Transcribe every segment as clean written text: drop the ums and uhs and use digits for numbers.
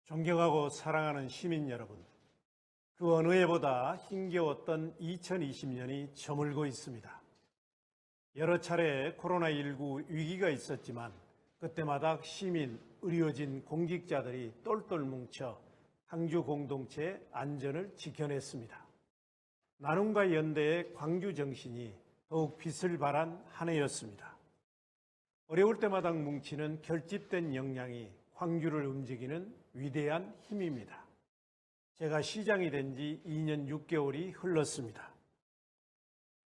존경하고 사랑하는 시민 여러분, 그 어느 해보다 힘겨웠던 2020년이 저물고 있습니다. 여러 차례 코로나19 위기가 있었지만 그때마다 시민, 의료진, 공직자들이 똘똘 뭉쳐 광주 공동체의 안전을 지켜냈습니다. 나눔과 연대의 광주 정신이 더욱 빛을 발한 한 해였습니다. 어려울 때마다 뭉치는 결집된 역량이 광주를 움직이는 위대한 힘입니다. 제가 시장이 된 지 2년 6개월이 흘렀습니다.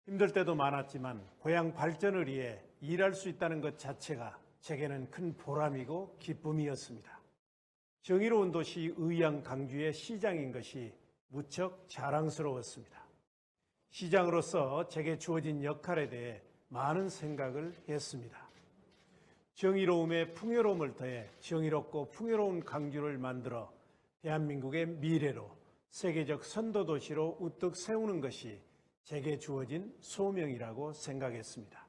힘들 때도 많았지만 고향 발전을 위해 일할 수 있다는 것 자체가 제게는 큰 보람이고 기쁨이었습니다. 정의로운 도시 의향 광주의 시장인 것이 무척 자랑스러웠습니다. 시장으로서 제게 주어진 역할에 대해 많은 생각을 했습니다. 정의로움에 풍요로움을 더해 정의롭고 풍요로운 광주를 만들어 대한민국의 미래로 세계적 선도도시로 우뚝 세우는 것이 제게 주어진 소명이라고 생각했습니다.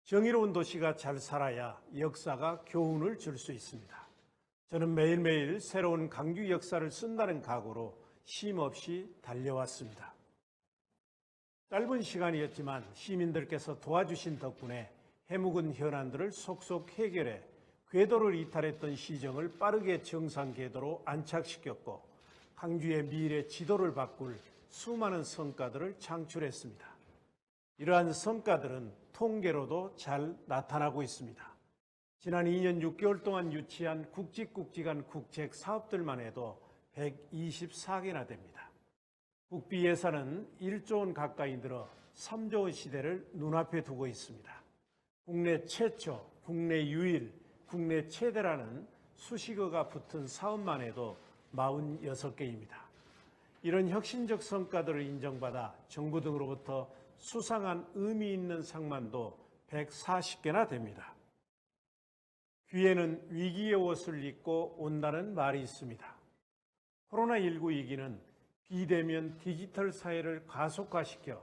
정의로운 도시가 잘 살아야 역사가 교훈을 줄 수 있습니다. 저는 매일매일 새로운 광주 역사를 쓴다는 각오로 쉼없이 달려왔습니다. 짧은 시간이었지만 시민들께서 도와주신 덕분에 해묵은 현안들을 속속 해결해 궤도를 이탈했던 시정을 빠르게 정상 궤도로 안착시켰고 광주의 미래 지도를 바꿀 수많은 성과들을 창출했습니다. 이러한 성과들은 통계로도 잘 나타나고 있습니다. 지난 2년 6개월 동안 유치한 굵직굵직한 국책 사업들만 해도 124개나 됩니다. 국비 예산은 1조 원 가까이 늘어 3조 원 시대를 눈앞에 두고 있습니다. 국내 최초, 국내 유일, 국내 최대라는 수식어가 붙은 사업만 해도 46개입니다. 이런 혁신적 성과들을 인정받아 정부 등으로부터 수상한 의미 있는 상만도 140개나 됩니다. 귀에는 위기의 옷을 입고 온다는 말이 있습니다. 코로나19 위기는 비대면 디지털 사회를 가속화시켜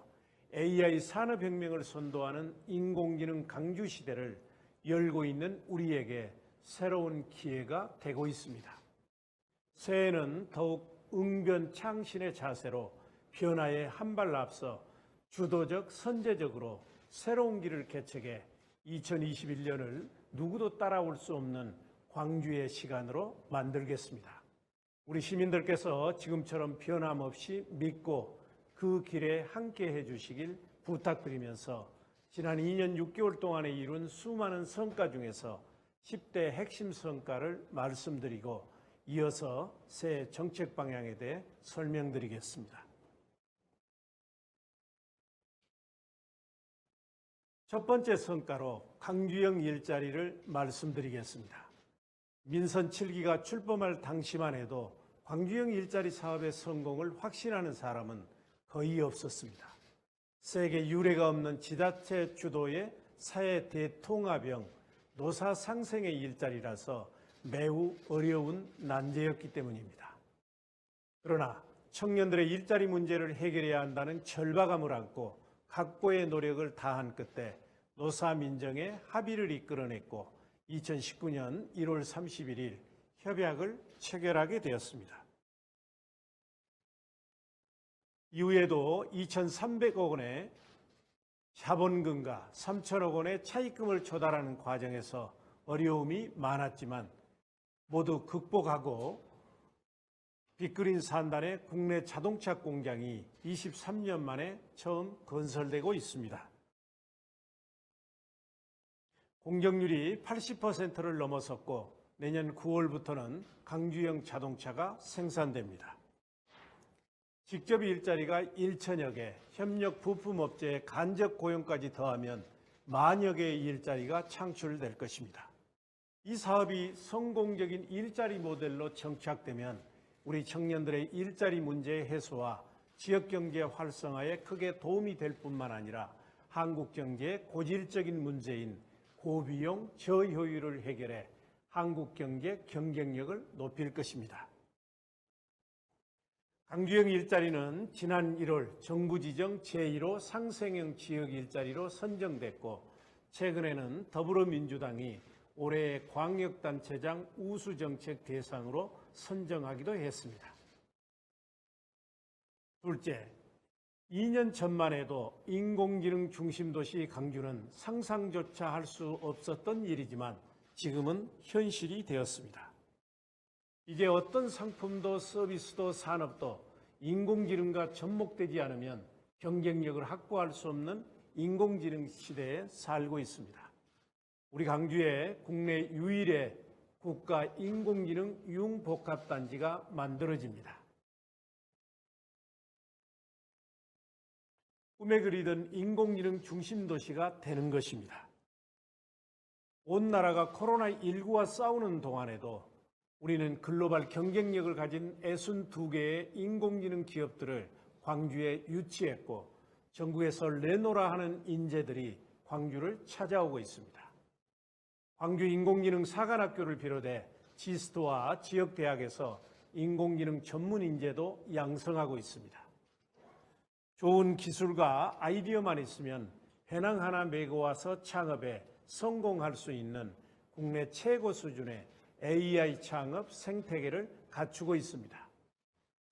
AI 산업혁명을 선도하는 인공지능 강주 시대를 열고 있는 우리에게 새로운 기회가 되고 있습니다. 새해는 더욱 응변창신의 자세로 변화에 한 발 앞서 주도적 선제적으로 새로운 길을 개척해 2021년을 누구도 따라올 수 없는 광주의 시간으로 만들겠습니다. 우리 시민들께서 지금처럼 변함없이 믿고 그 길에 함께 해주시길 부탁드리면서 지난 2년 6개월 동안에 이룬 수많은 성과 중에서 10대 핵심 성과를 말씀드리고 이어서 새 정책 방향에 대해 설명드리겠습니다. 첫 번째 성과로 광주형 일자리를 말씀드리겠습니다. 민선 7기가 출범할 당시만 해도 광주형 일자리 사업의 성공을 확신하는 사람은 거의 없었습니다. 세계 유례가 없는 지자체 주도의 사회 대통합형 노사 상생의 일자리라서 매우 어려운 난제였기 때문입니다. 그러나 청년들의 일자리 문제를 해결해야 한다는 절박함을 안고 각고의 노력을 다한 끝에 노사 민정의 합의를 이끌어냈고 2019년 1월 31일 협약을 체결하게 되었습니다. 이후에도 2,300억 원의 자본금과 3천억 원의 차입금을 조달하는 과정에서 어려움이 많았지만 모두 극복하고 빅그린 산단의 국내 자동차 공장이 23년 만에 처음 건설되고 있습니다. 공정률이 80%를 넘어섰고 내년 9월부터는 광주형 자동차가 생산됩니다. 직접 일자리가 1천여 개, 협력 부품업체의 간접 고용까지 더하면 만여 개의 일자리가 창출될 것입니다. 이 사업이 성공적인 일자리 모델로 정착되면 우리 청년들의 일자리 문제 해소와 지역경제 활성화에 크게 도움이 될 뿐만 아니라 한국 경제의 고질적인 문제인 고비용 저효율을 해결해 한국 경제 경쟁력을 높일 것입니다. 광주형 일자리는 지난 1월 정부 지정 제1호 상생형 지역 일자리로 선정됐고 최근에는 더불어민주당이 올해의 광역단체장 우수정책 대상으로 선정하기도 했습니다. 둘째, 2년 전만 해도 인공지능 중심 도시 강주는 상상조차 할 수 없었던 일이지만 지금은 현실이 되었습니다. 이제 어떤 상품도 서비스도 산업도 인공지능과 접목되지 않으면 경쟁력을 확보할 수 없는 인공지능 시대에 살고 있습니다. 우리 강주에 국내 유일의 국가 인공지능 융복합단지가 만들어집니다. 꿈에 그리던 인공지능 중심 도시가 되는 것입니다. 온 나라가 코로나19와 싸우는 동안에도 우리는 글로벌 경쟁력을 가진 62개의 인공지능 기업들을 광주에 유치했고 전국에서 내노라 하는 인재들이 광주를 찾아오고 있습니다. 광주 인공지능 사관학교를 비롯해 지스트와 지역대학에서 인공지능 전문 인재도 양성하고 있습니다. 좋은 기술과 아이디어만 있으면 배낭 하나 메고 와서 창업에 성공할 수 있는 국내 최고 수준의 AI 창업 생태계를 갖추고 있습니다.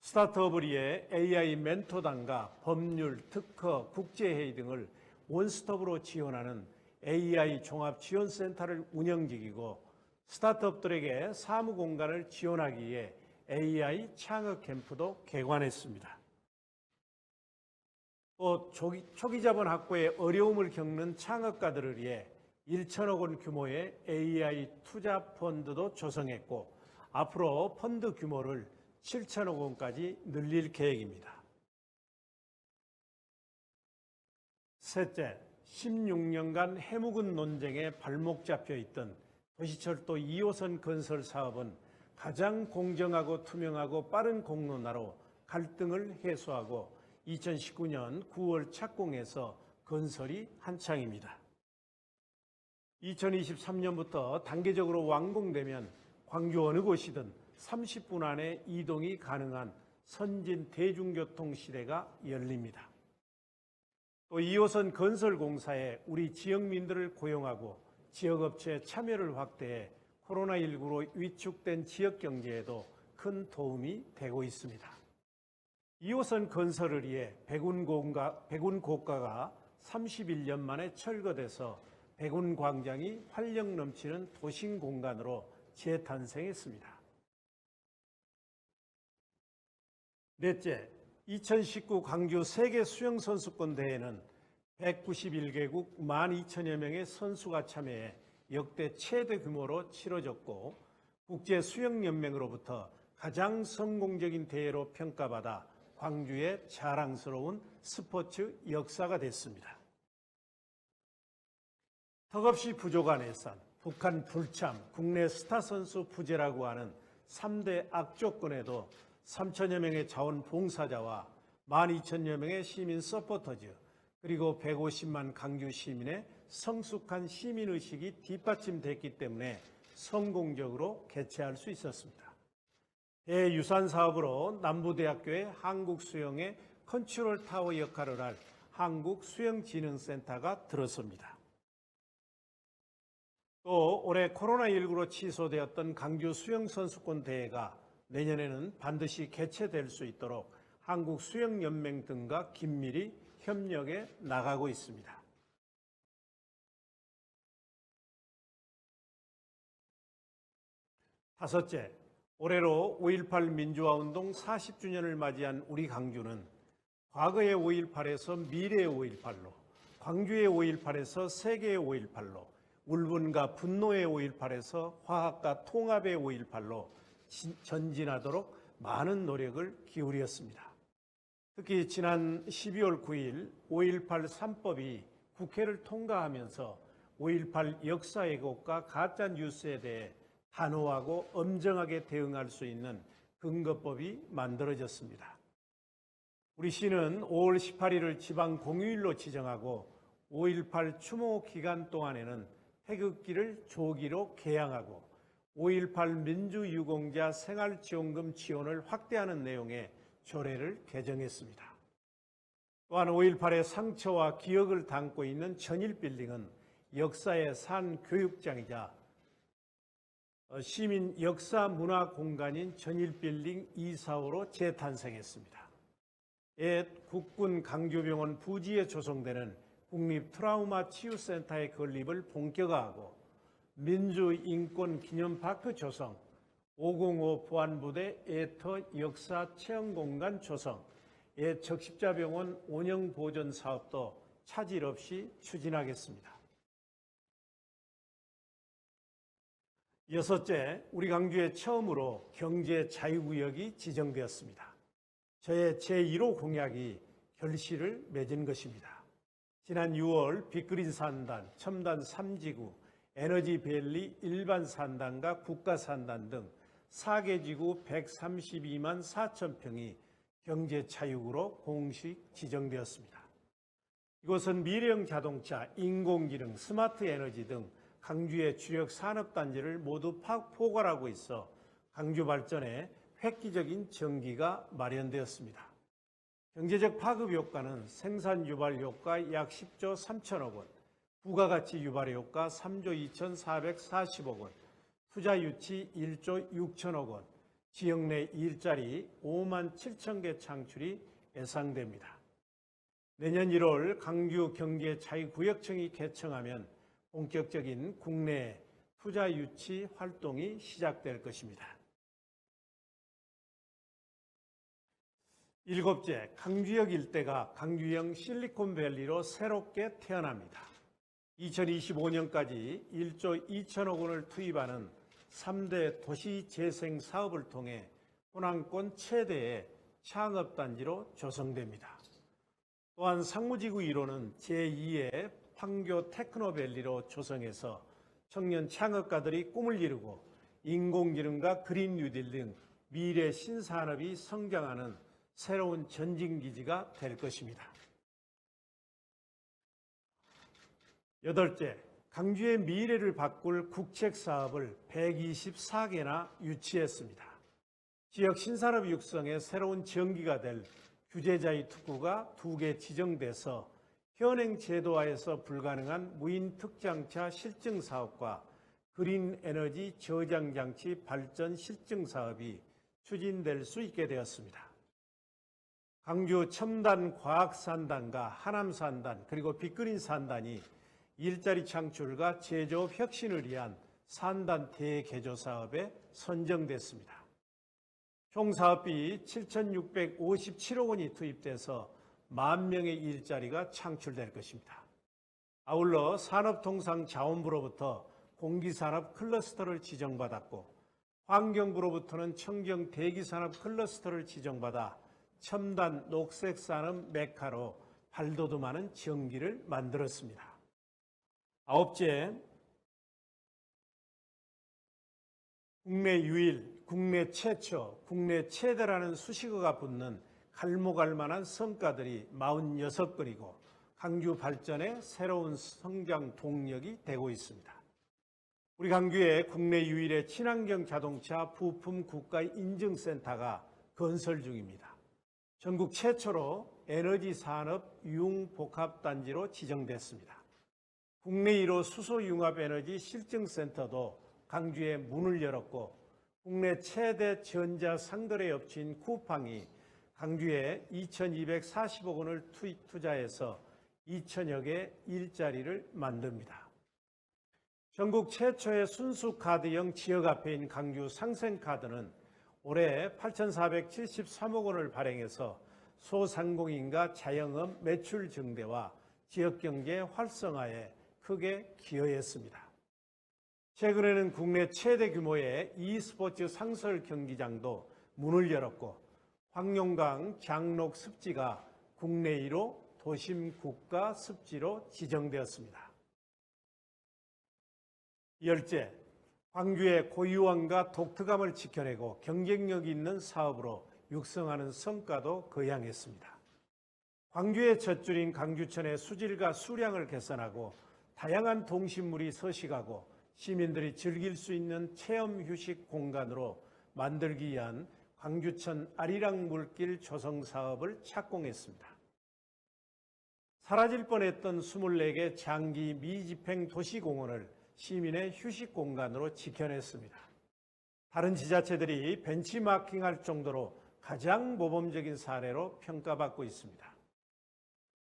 스타트업을 위해 AI 멘토단과 법률, 특허, 국제회의 등을 원스톱으로 지원하는 AI 종합지원센터를 운영직이고 스타트업들에게 사무 공간을 지원하기 위해 AI 창업 캠프도 개관했습니다. 또 초기 자본 확보에 어려움을 겪는 창업가들을 위해 1천억 원 규모의 AI 투자 펀드도 조성했고 앞으로 펀드 규모를 7천억 원까지 늘릴 계획입니다. 셋째, 16년간 해묵은 논쟁에 발목 잡혀 있던 도시철도 2호선 건설 사업은 가장 공정하고 투명하고 빠른 공론화로 갈등을 해소하고 2019년 9월 착공해서 건설이 한창입니다. 2023년부터 단계적으로 완공되면 광주 어느 곳이든 30분 안에 이동이 가능한 선진 대중교통 시대가 열립니다. 또 2호선 건설 공사에 우리 지역민들을 고용하고 지역업체 참여를 확대해 코로나19로 위축된 지역 경제에도 큰 도움이 되고 있습니다. 2호선 건설을 위해 백운 고가가 31년 만에 철거돼서 백운 광장이 활력 넘치는 도심 공간으로 재탄생했습니다. 넷째, 2019 광주 세계 수영선수권 대회는 191개국 12,000여 명의 선수가 참여해 역대 최대 규모로 치러졌고 국제수영연맹으로부터 가장 성공적인 대회로 평가받아 광주의 자랑스러운 스포츠 역사가 됐습니다. 턱없이 부족한 예산, 북한 불참, 국내 스타 선수 부재라고 하는 3대 악조건에도 3천여 명의 자원봉사자와 12,000여 명의 시민 서포터즈 그리고 150만 강주 시민의 성숙한 시민의식이 뒷받침됐기 때문에 성공적으로 개최할 수 있었습니다. 대유산 사업으로 남부대학교의 한국수영의 컨트롤 타워 역할을 할 한국수영진흥센터가 들어섭니다. 또 올해 코로나19로 취소되었던 강주 수영선수권 대회가 내년에는 반드시 개최될 수 있도록 한국수영연맹 등과 긴밀히 협력해 나가고 있습니다. 다섯째, 올해로 5.18 민주화운동 40주년을 맞이한 우리 강주는 과거의 5.18에서 미래의 5.18로, 광주의 5.18에서 세계의 5.18로, 울분과 분노의 5.18에서 화합과 통합의 5.18로 전진하도록 많은 노력을 기울였습니다. 특히 지난 12월 9일 5.18 3법이 국회를 통과하면서 5.18 역사 왜곡과 가짜 뉴스에 대해 단호하고 엄정하게 대응할 수 있는 근거법이 만들어졌습니다. 우리 시는 5월 18일을 지방 공휴일로 지정하고 5.18 추모 기간 동안에는 태극기를 조기로 개양하고 5.18 민주유공자 생활지원금 지원을 확대하는 내용의 조례를 개정했습니다. 또한 5.18의 상처와 기억을 담고 있는 전일빌딩은 역사의 산 교육장이자 시민 역사 문화 공간인 전일빌딩 245로 재탄생했습니다. 옛 국군 강주병원 부지에 조성되는 국립 트라우마 치유센터의 건립을 본격화하고 민주인권기념파크 조성, 505 보안부대 애터 역사 체험공간 조성, 옛 적십자병원 운영 보존 사업도 차질 없이 추진하겠습니다. 여섯째, 우리 광주에 처음으로 경제 자유구역이 지정되었습니다. 저의 제1호 공약이 결실을 맺은 것입니다. 지난 6월 빅그린 산단, 첨단 3지구, 에너지밸리 일반 산단과 국가 산단 등 4개 지구 132만 4천 평이 경제 자유구로 공식 지정되었습니다. 이곳은 미래형 자동차, 인공지능, 스마트 에너지 등 광주의 주력 산업단지를 모두 포괄하고 있어 광주 발전에 획기적인 전기가 마련되었습니다. 경제적 파급 효과는 생산 유발 효과 약 10조 3천억 원, 부가가치 유발 효과 3조 2,440억 원, 투자 유치 1조 6천억 원, 지역 내 일자리 5만 7천 개 창출이 예상됩니다. 내년 1월 광주 경제 자유구역청이 개청하면 본격적인 국내 투자 유치 활동이 시작될 것입니다. 일곱째, 광주역 일대가 광주형 실리콘밸리로 새롭게 태어납니다. 2025년까지 1조 2천억 원을 투입하는 3대 도시재생 사업을 통해 호남권 최대의 창업단지로 조성됩니다. 또한 상무지구 1호는 제2의 판교 테크노밸리로 조성해서 청년 창업가들이 꿈을 이루고 인공지능과 그린 뉴딜 등 미래 신산업이 성장하는 새로운 전진기지가 될 것입니다. 여덟째, 광주의 미래를 바꿀 국책사업을 124개나 유치했습니다. 지역 신산업 육성에 새로운 전기가 될 규제자의 특구가 2개 지정돼서 현행 제도화에서 불가능한 무인 특장차 실증 사업과 그린 에너지 저장 장치 발전 실증 사업이 추진될 수 있게 되었습니다. 광주 첨단 과학산단과 하남산단 그리고 빅그린 산단이 일자리 창출과 제조업 혁신을 위한 산단 대개조 사업에 선정됐습니다. 총 사업비 7,657억 원이 투입돼서 10,000명의 일자리가 창출될 것입니다. 아울러 산업통상자원부로부터 공기산업 클러스터를 지정받았고 환경부로부터는 청정 대기산업 클러스터를 지정받아 첨단 녹색산업 메카로 발돋움하는 전기를 만들었습니다. 아홉째, 국내 유일, 국내 최초, 국내 최대라는 수식어가 붙는 갈목할 만한 성과들이 46건이고 광주 발전의 새로운 성장 동력이 되고 있습니다. 우리 광주에 국내 유일의 친환경 자동차 부품 국가 인증센터가 건설 중입니다. 전국 최초로 에너지 산업 융복합단지로 지정됐습니다. 국내 1호 수소융합 에너지 실증센터도 광주에 문을 열었고 국내 최대 전자상거래 업체인 쿠팡이 광주에 2,240억 원을 투자해서 2천여 개 일자리를 만듭니다. 전국 최초의 순수카드형 지역화폐인 광주 상생카드는 올해 8,473억 원을 발행해서 소상공인과 자영업 매출 증대와 지역경제 활성화에 크게 기여했습니다. 최근에는 국내 최대 규모의 e스포츠 상설 경기장도 문을 열었고 황룡강 장록 습지가 국내 1호 도심 국가 습지로 지정되었습니다. 열째, 광주의 고유함과 독특함을 지켜내고 경쟁력 있는 사업으로 육성하는 성과도 거양했습니다. 광주의 젖줄인 광주천의 수질과 수량을 개선하고 다양한 동식물이 서식하고 시민들이 즐길 수 있는 체험 휴식 공간으로 만들기 위한 광주천 아리랑 물길 조성 사업을 착공했습니다. 사라질 뻔했던 24개 장기 미집행 도시공원을 시민의 휴식 공간으로 지켜냈습니다. 다른 지자체들이 벤치마킹할 정도로 가장 모범적인 사례로 평가받고 있습니다.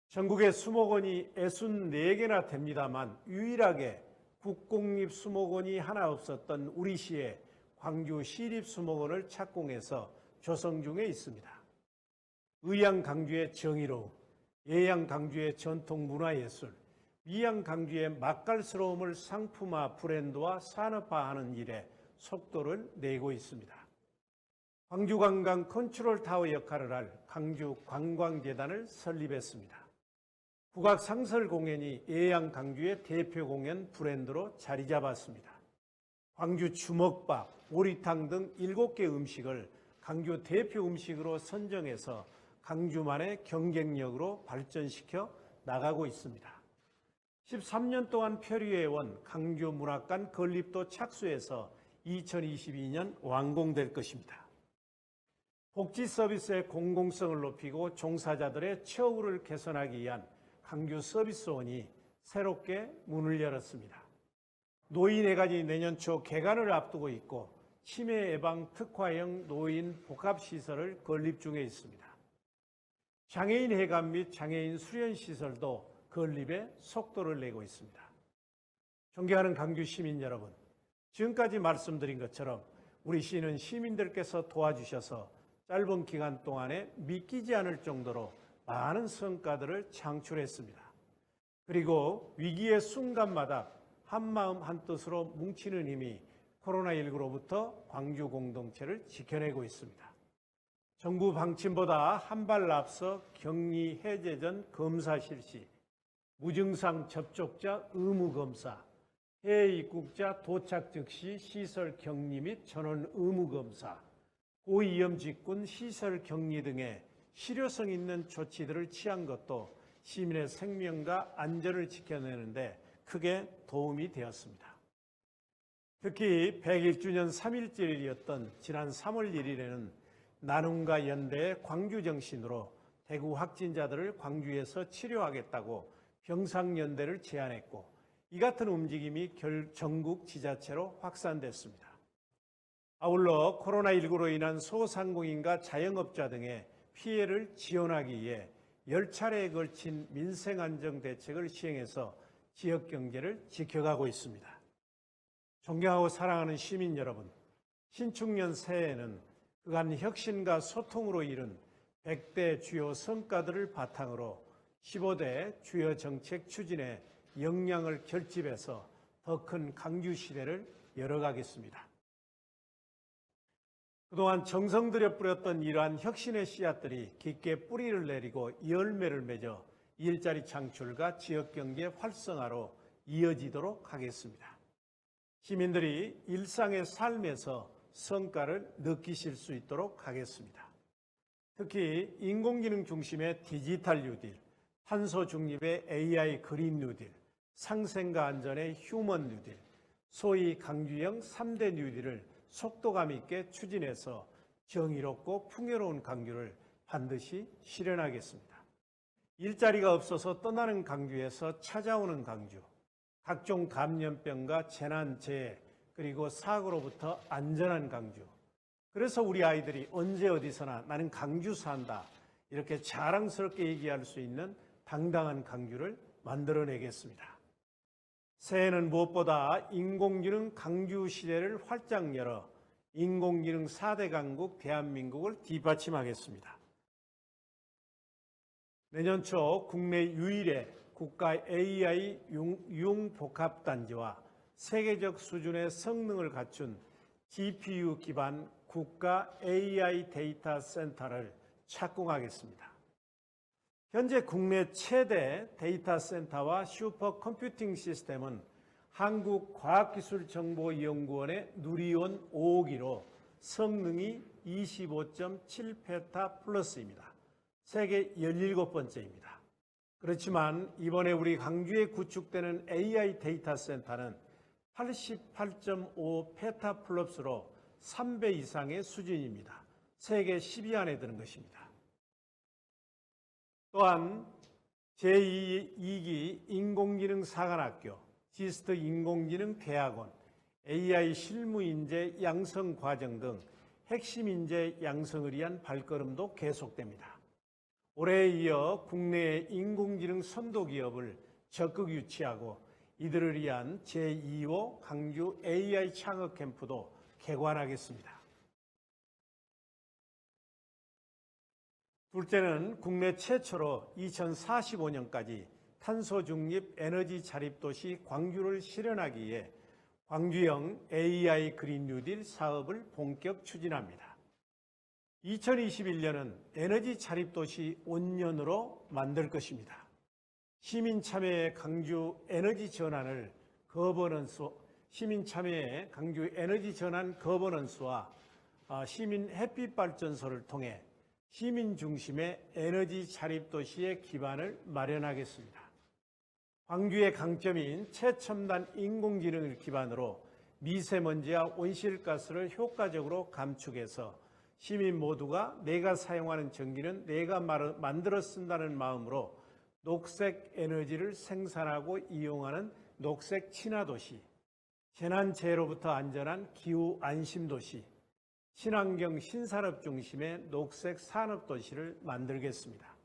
전국에 수목원이 64개나 됩니다만 유일하게 국공립 수목원이 하나 없었던 우리 시의 광주 시립수목원을 착공해서 조성 중에 있습니다. 의양 강주의 정의로움, 예양 강주의 전통 문화예술, 미양 강주의 맛깔스러움을 상품화, 브랜드화, 산업화하는 일에 속도를 내고 있습니다. 광주관광 컨트롤타워 역할을 할 광주관광재단을 설립했습니다. 국악상설 공연이 예양 강주의 대표 공연 브랜드로 자리 잡았습니다. 광주 주먹밥, 오리탕 등 7개 음식을 광주 대표 음식으로 선정해서 광주만의 경쟁력으로 발전시켜 나가고 있습니다. 13년 동안 표류해온 광주문학관 건립도 착수해서 2022년 완공될 것입니다. 복지 서비스의 공공성을 높이고 종사자들의 처우를 개선하기 위한 광주 서비스원이 새롭게 문을 열었습니다. 노인회관이 내년 초 개관을 앞두고 있고 치매 예방 특화형 노인 복합시설을 건립 중에 있습니다. 장애인 회관 및 장애인 수련시설도 건립에 속도를 내고 있습니다. 존경하는 광주 시민 여러분, 지금까지 말씀드린 것처럼 우리 시는 시민들께서 도와주셔서 짧은 기간 동안에 믿기지 않을 정도로 많은 성과들을 창출했습니다. 그리고 위기의 순간마다 한마음 한뜻으로 뭉치는 힘이 코로나19로부터 광주 공동체를 지켜내고 있습니다. 정부 방침보다 한 발 앞서 격리 해제 전 검사 실시, 무증상 접촉자 의무 검사, 해외 입국자 도착 즉시 시설 격리 및 전원 의무 검사, 고위험 직군 시설 격리 등의 실효성 있는 조치들을 취한 것도 시민의 생명과 안전을 지켜내는데 크게 도움이 되었습니다. 특히 101주년 3.1절이었던 지난 3월 1일에는 나눔과 연대의 광주 정신으로 대구 확진자들을 광주에서 치료하겠다고 병상연대를 제안했고 이 같은 움직임이 전국 지자체로 확산됐습니다. 아울러 코로나19로 인한 소상공인과 자영업자 등의 피해를 지원하기 위해 10차례에 걸친 민생안정대책을 시행해서 지역경제를 지켜가고 있습니다. 존경하고 사랑하는 시민 여러분, 신축년 새해에는 그간 혁신과 소통으로 이룬 100대 주요 성과들을 바탕으로 15대 주요 정책 추진에 역량을 결집해서 더 큰 광주 시대를 열어가겠습니다. 그동안 정성 들여 뿌렸던 이러한 혁신의 씨앗들이 깊게 뿌리를 내리고 열매를 맺어 일자리 창출과 지역경제 활성화로 이어지도록 하겠습니다. 시민들이 일상의 삶에서 성과를 느끼실 수 있도록 하겠습니다. 특히 인공지능 중심의 디지털 뉴딜, 탄소 중립의 AI 그린 뉴딜, 상생과 안전의 휴먼 뉴딜, 소위 광주형 3대 뉴딜을 속도감 있게 추진해서 정의롭고 풍요로운 광주를 반드시 실현하겠습니다. 일자리가 없어서 떠나는 광주에서 찾아오는 광주, 각종 감염병과 재난, 재해, 그리고 사고로부터 안전한 광주. 그래서 우리 아이들이 언제 어디서나 나는 광주 산다 이렇게 자랑스럽게 얘기할 수 있는 당당한 광주를 만들어내겠습니다. 새해는 무엇보다 인공지능 광주 시대를 활짝 열어 인공지능 4대 강국 대한민국을 뒷받침하겠습니다. 내년 초 국내 유일의 국가 AI 융복합단지와 세계적 수준의 성능을 갖춘 GPU 기반 국가 AI 데이터 센터를 착공하겠습니다. 현재 국내 최대 데이터 센터와 슈퍼컴퓨팅 시스템은 한국과학기술정보연구원의 누리온 5호기로 성능이 25.7페타 플러스입니다. 세계 17번째입니다. 그렇지만 이번에 우리 광주에 구축되는 AI 데이터 센터는 88.5 페타플롭스로 3배 이상의 수준입니다. 세계 10위 안에 드는 것입니다. 또한 제2기 인공지능 사관학교, 지스트 인공지능 대학원, AI 실무 인재 양성 과정 등 핵심 인재 양성을 위한 발걸음도 계속됩니다. 올해에 이어 국내의 인공지능 선도 기업을 적극 유치하고 이들을 위한 제2호 강주 AI 창업 캠프도 개관하겠습니다. 둘째는 국내 최초로 2045년까지 탄소 중립 에너지 자립 도시 광주를 실현하기 위해 광주형 AI 그린 뉴딜 사업을 본격 추진합니다. 2021년은 에너지 자립 도시 5년으로 만들 것입니다. 시민 참여의 강주 에너지 전환을 시민 참여의 강주 에너지 전환 거버넌스와 시민 햇빛 발전소를 통해 시민 중심의 에너지 자립 도시의 기반을 마련하겠습니다. 광주의 강점인 최첨단 인공지능을 기반으로 미세먼지와 온실가스를 효과적으로 감축해서 시민 모두가 내가 사용하는 전기는 내가 만들어 쓴다는 마음으로 녹색 에너지를 생산하고 이용하는 녹색 친화도시, 재난재해로부터 안전한 기후 안심도시, 친환경 신산업 중심의 녹색 산업도시를 만들겠습니다.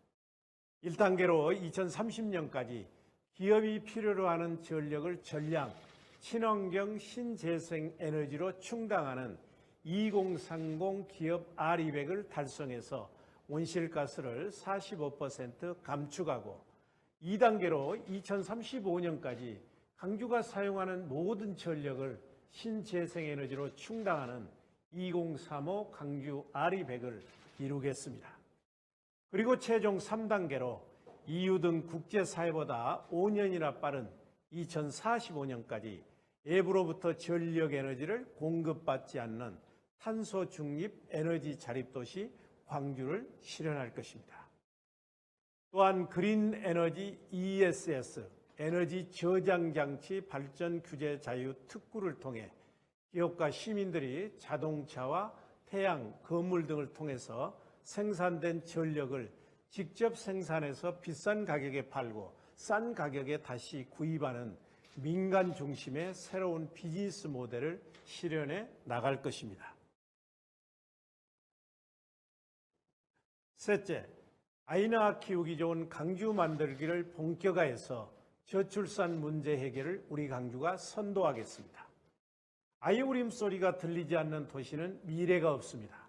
1단계로 2030년까지 기업이 필요로 하는 전력을 전량 친환경 신재생 에너지로 충당하는 2030 기업 R200을 달성해서 온실가스를 45% 감축하고 2단계로 2035년까지 강주가 사용하는 모든 전력을 신재생에너지로 충당하는 2035 강주 R200을 이루겠습니다. 그리고 최종 3단계로 EU 등 국제사회보다 5년이나 빠른 2045년까지 외부로부터 전력 에너지를 공급받지 않는 탄소 중립 에너지 자립도시 광주를 실현할 것입니다. 또한 그린 에너지 ESS, 에너지 저장 장치 발전 규제 자유 특구를 통해 기업과 시민들이 자동차와 태양, 건물 등을 통해서 생산된 전력을 직접 생산해서 비싼 가격에 팔고 싼 가격에 다시 구입하는 민간 중심의 새로운 비즈니스 모델을 실현해 나갈 것입니다. 셋째, 아이 낳아 키우기 좋은 강주 만들기를 본격화해서 저출산 문제 해결을 우리 강주가 선도하겠습니다. 아이 울음소리가 들리지 않는 도시는 미래가 없습니다.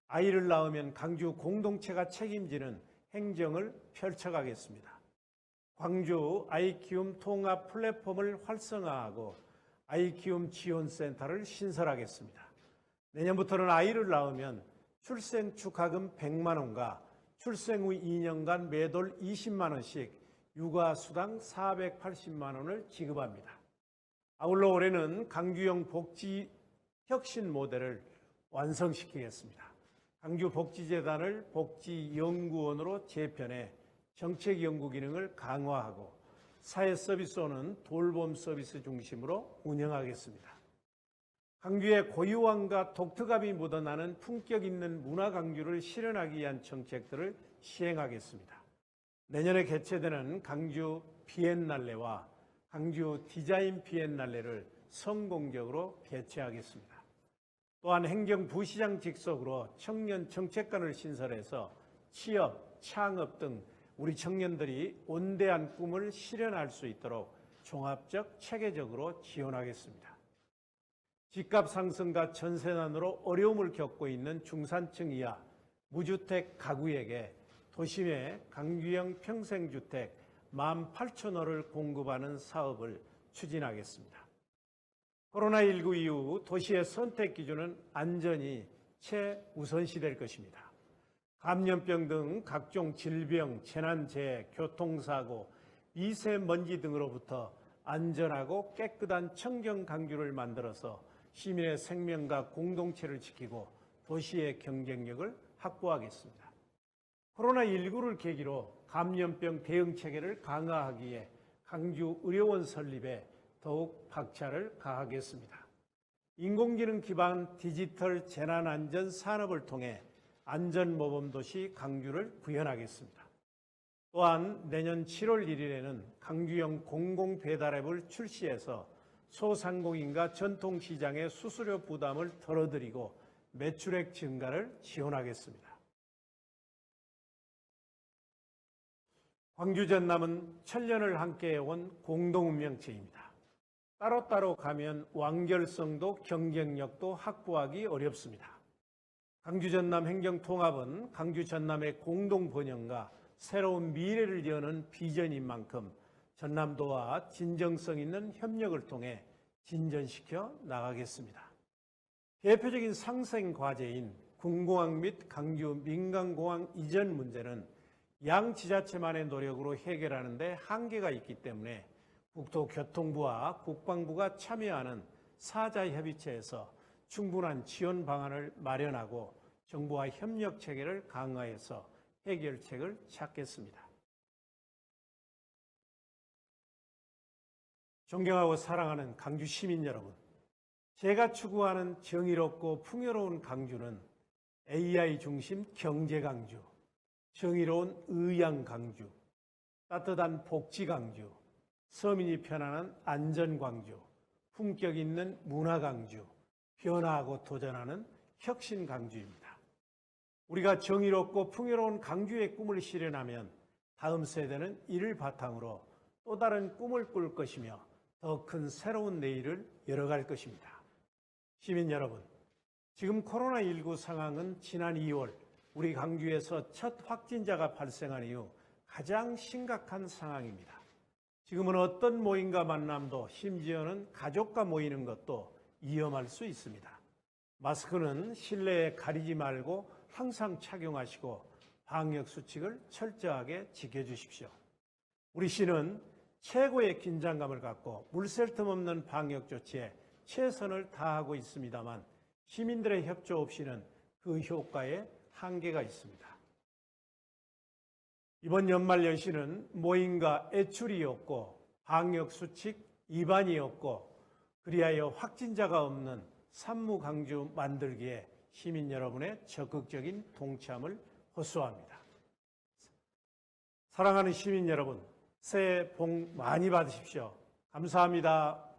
아이를 낳으면 강주 공동체가 책임지는 행정을 펼쳐가겠습니다. 광주 아이 키움 통합 플랫폼을 활성화하고 아이 키움 지원센터를 신설하겠습니다. 내년부터는 아이를 낳으면 출생 축하금 100만 원과 출생 후 2년간 매돌 20만 원씩 육아수당 480만 원을 지급합니다. 아울러 올해는 강주형 복지 혁신 모델을 완성시키겠습니다. 강주복지재단을 복지연구원으로 재편해 정책연구 기능을 강화하고 사회서비스원은 돌봄 서비스 중심으로 운영하겠습니다. 강주의 고유함과 독특함이 묻어나는 품격 있는 문화 강주를 실현하기 위한 정책들을 시행하겠습니다. 내년에 개최되는 강주 비엔날레와 강주 디자인 비엔날레를 성공적으로 개최하겠습니다. 또한 행정부시장 직속으로 청년 정책관을 신설해서 취업, 창업 등 우리 청년들이 온대한 꿈을 실현할 수 있도록 종합적, 체계적으로 지원하겠습니다. 집값 상승과 전세난으로 어려움을 겪고 있는 중산층 이하 무주택 가구에게 도심의 강주형 평생주택 18,000호를 공급하는 사업을 추진하겠습니다. 코로나19 이후 도시의 선택 기준은 안전이 최우선시될 것입니다. 감염병 등 각종 질병, 재난재해, 교통사고, 미세먼지 등으로부터 안전하고 깨끗한 청정 강주를 만들어서 시민의 생명과 공동체를 지키고 도시의 경쟁력을 확보하겠습니다. 코로나19를 계기로 감염병 대응 체계를 강화하기 위해 강주 의료원 설립에 더욱 박차를 가하겠습니다. 인공지능 기반 디지털 재난안전 산업을 통해 안전모범도시 강주를 구현하겠습니다. 또한 내년 7월 1일에는 강주형 공공배달앱을 출시해서 소상공인과 전통시장의 수수료 부담을 덜어드리고 매출액 증가를 지원하겠습니다. 광주 전남은 천년을 함께 해온 공동운명체입니다. 따로따로 가면 완결성도 경쟁력도 확보하기 어렵습니다. 광주 전남 행정통합은 광주 전남의 공동번영과 새로운 미래를 여는 비전인 만큼 전남도와 진정성 있는 협력을 통해 진전시켜 나가겠습니다. 대표적인 상생 과제인 군공항 및 광주 민간공항 이전 문제는 양 지자체만의 노력으로 해결하는 데 한계가 있기 때문에 국토교통부와 국방부가 참여하는 사자협의체에서 충분한 지원 방안을 마련하고 정부와 협력 체계를 강화해서 해결책을 찾겠습니다. 존경하고 사랑하는 광주 시민 여러분, 제가 추구하는 정의롭고 풍요로운 광주는 AI 중심 경제 광주, 정의로운 의양 광주, 따뜻한 복지 광주, 서민이 편안한 안전 광주, 품격 있는 문화 광주, 변화하고 도전하는 혁신 광주입니다. 우리가 정의롭고 풍요로운 광주의 꿈을 실현하면 다음 세대는 이를 바탕으로 또 다른 꿈을 꿀 것이며 더 큰 새로운 내일을 열어갈 것입니다. 시민 여러분, 지금 코로나19 상황은 지난 2월 우리 광주에서 첫 확진자가 발생한 이후 가장 심각한 상황입니다. 지금은 어떤 모임과 만남도 심지어는 가족과 모이는 것도 위험할 수 있습니다. 마스크는 실내에 가리지 말고 항상 착용하시고 방역수칙을 철저하게 지켜주십시오. 우리 시는 최고의 긴장감을 갖고 물샐 틈 없는 방역조치에 최선을 다하고 있습니다만 시민들의 협조 없이는 그 효과에 한계가 있습니다. 이번 연말연시는 모임과 애출이 없고 방역수칙 위반이 없고 그리하여 확진자가 없는 산무광주 만들기에 시민 여러분의 적극적인 동참을 호소합니다. 사랑하는 시민 여러분, 새해 복 많이 받으십시오. 감사합니다.